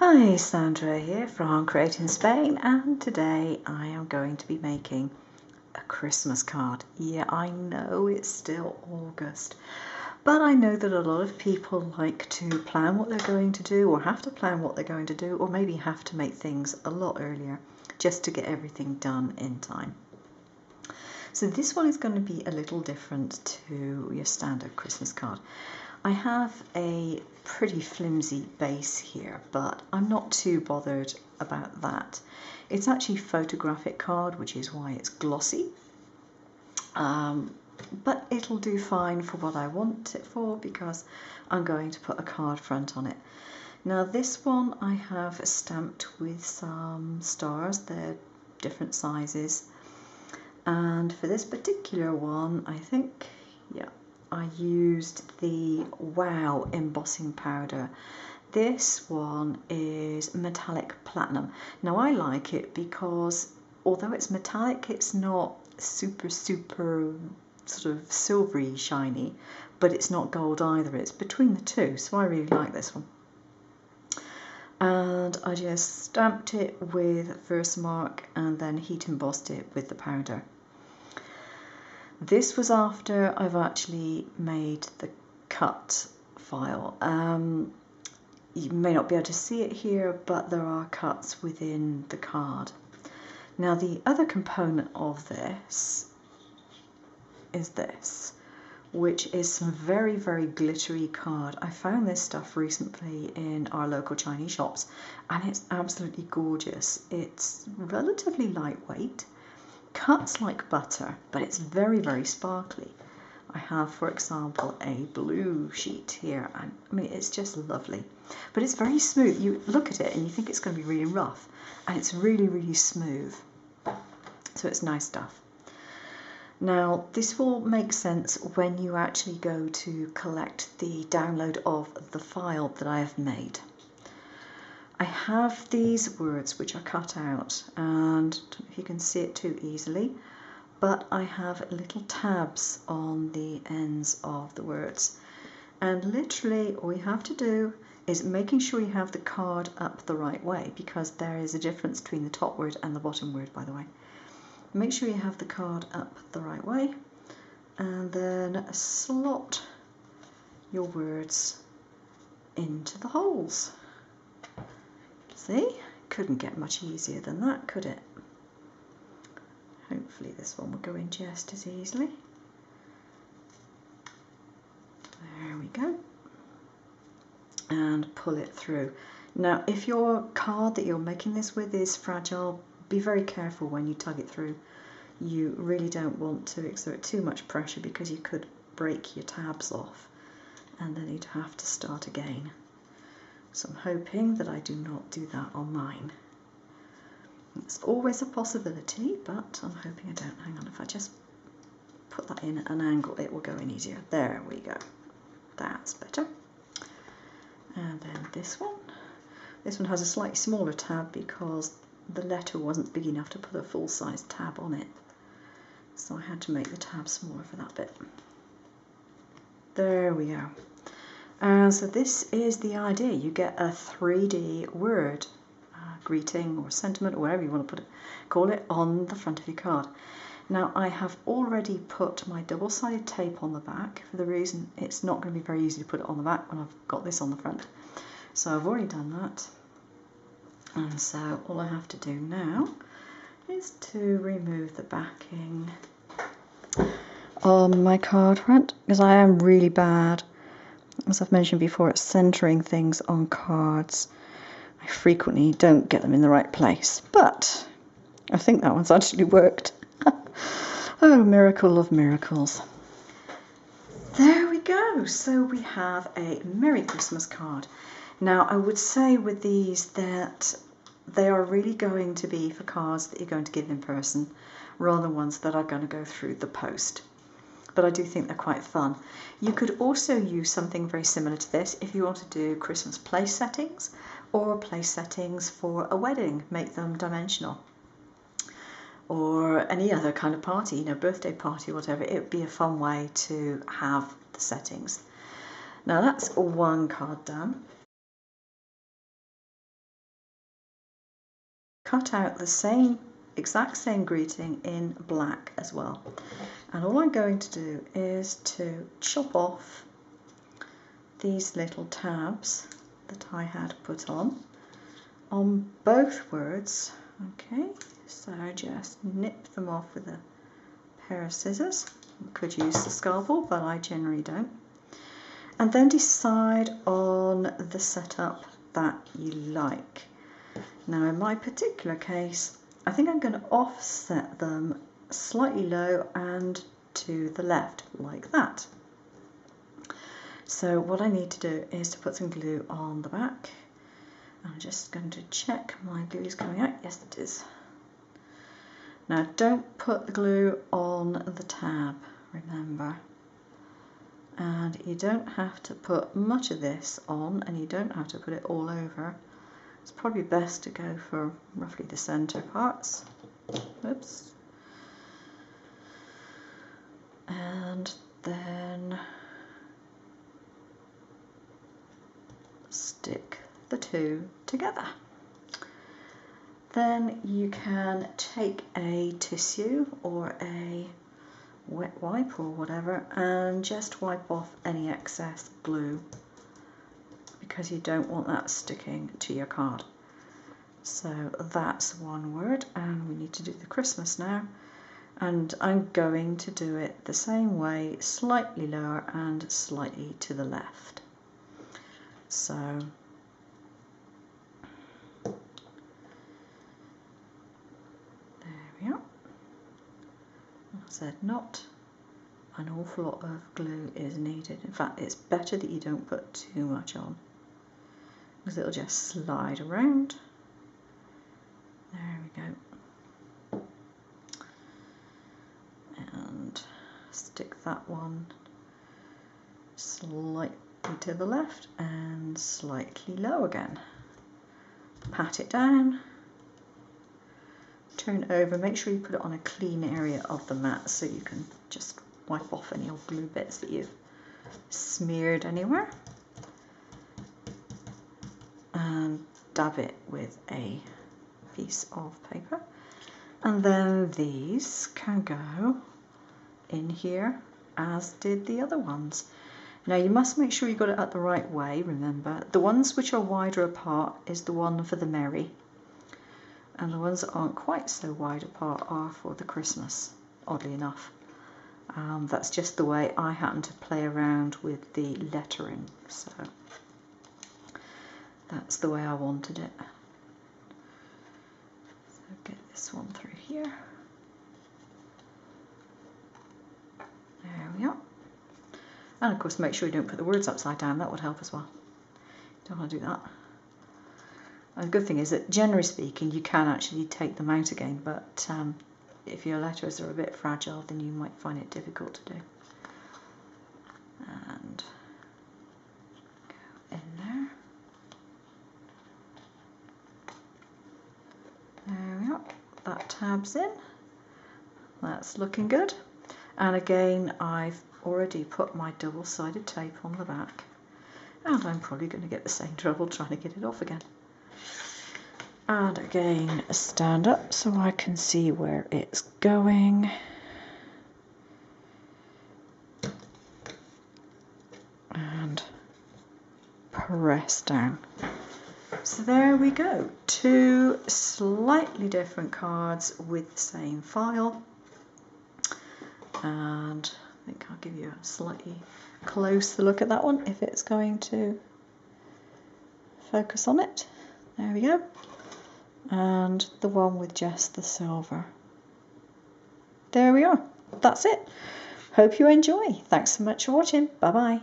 Hi, Sandra here from Create in Spain, and today I am going to be making a Christmas card. Yeah, I know it's still August, but I know that a lot of people like to plan what they're going to do, or have to plan what they're going to do, or maybe have to make things a lot earlier just to get everything done in time. So this one is going to be a little different to your standard Christmas card. I have a pretty flimsy base here, but I'm not too bothered about that. It's actually photographic card, which is why it's glossy. But it'll do fine for what I want it for, because I'm going to put a card front on it. Now this one I have stamped with some stars. They're different sizes. And for this particular one, I think, yeah, I used the Wow embossing powder. This one is metallic platinum. Now I like it because although it's metallic, it's not super sort of silvery shiny, but it's not gold either. It's between the two, so I really like this one. And I just stamped it with Versamark and then heat embossed it with the powder. This was after I've actually made the cut file. You may not be able to see it here, but there are cuts within the card. Now the other component of this is this, which is some very, very glittery card. I found this stuff recently in our local Chinese shops, and it's absolutely gorgeous. It's relatively lightweight, cuts like butter, but it's very, very sparkly. I have, for example, a blue sheet here, and I mean, it's just lovely. But it's very smooth. You look at it and you think it's going to be really rough, and it's really, really smooth. So it's nice stuff. Now, this will make sense when you actually go to collect the download of the file that I have made. I have these words which are cut out, and I don't know if you can see it too easily, but I have little tabs on the ends of the words. And literally all you have to do is making sure you have the card up the right way, because there is a difference between the top word and the bottom word, by the way. Make sure you have the card up the right way, and then slot your words into the holes. See? Couldn't get much easier than that, could it? Hopefully this one will go in just as easily. There we go. And pull it through. Now, if your card that you're making this with is fragile, be very careful when you tug it through. You really don't want to exert too much pressure, because you could break your tabs off and then you'd have to start again. So I'm hoping that I do not do that on mine. It's always a possibility, but I'm hoping I don't. Hang on, if I just put that in at an angle, it will go in easier. There we go. That's better. And then this one. This one has a slightly smaller tab because the letter wasn't big enough to put a full-size tab on it. So I had to make the tab smaller for that bit. There we go. And so this is the idea. You get a 3D word, greeting or sentiment, or whatever you want to call it, on the front of your card. Now I have already put my double-sided tape on the back, for the reason it's not going to be very easy to put it on the back when I've got this on the front. So I've already done that. And so all I have to do now is to remove the backing on my card front, because I am really bad, as I've mentioned before, at centering things on cards. I frequently don't get them in the right place, but I think that one's actually worked. Oh, miracle of miracles. There we go. So we have a Merry Christmas card. Now, I would say with these that they are really going to be for cards that you're going to give in person, rather than ones that are going to go through the post. But I do think they're quite fun. You could also use something very similar to this if you want to do Christmas place settings, or place settings for a wedding. Make them dimensional. Or any other kind of party, you know, birthday party, whatever. It would be a fun way to have the settings. Now that's one card done. cut out the exact same greeting in black as well. And all I'm going to do is to chop off these little tabs that I had put on both words. Okay, so just nip them off with a pair of scissors. You could use the scalpel, but I generally don't. And then decide on the setup that you like. Now in my particular case, I think I'm going to offset them slightly low and to the left, like that. So what I need to do is to put some glue on the back. I'm just going to check my glue is coming out. Yes, it is. Now don't put the glue on the tab, remember. And you don't have to put much of this on, and you don't have to put it all over. It's probably best to go for roughly the center parts. Oops. And then stick the two together. Then you can take a tissue or a wet wipe or whatever and just wipe off any excess glue, because you don't want that sticking to your card. So that's one word, and we need to do the Christmas now, and I'm going to do it the same way, slightly lower and slightly to the left. So there we are. I said not an awful lot of glue is needed. In fact, it's better that you don't put too much on, because it'll just slide around. There we go. And stick that one slightly to the left and slightly low again. Pat it down, turn it over, make sure you put it on a clean area of the mat so you can just wipe off any old glue bits that you've smeared anywhere, and dab it with a piece of paper. And then these can go in here as did the other ones. Now you must make sure you got it up the right way, remember. The ones which are wider apart is the one for the Merry, and the ones that aren't quite so wide apart are for the Christmas, oddly enough. That's just the way I happen to play around with the lettering, so that's the way I wanted it. So get this one through here. There we are. And of course make sure you don't put the words upside down, that would help as well. Don't want to do that. And the good thing is that generally speaking you can actually take them out again, but if your letters are a bit fragile then you might find it difficult to do. And go in there. There we are. That tab's in. That's looking good. And again, I've already put my double-sided tape on the back, and I'm probably going to get the same trouble trying to get it off again. And again, stand up so I can see where it's going. And press down. So there we go, two slightly different cards with the same file. And I think I'll give you a slightly closer look at that one if it's going to focus on it. There we go. And the one with just the silver. There we are. That's it. Hope you enjoy. Thanks so much for watching. Bye bye.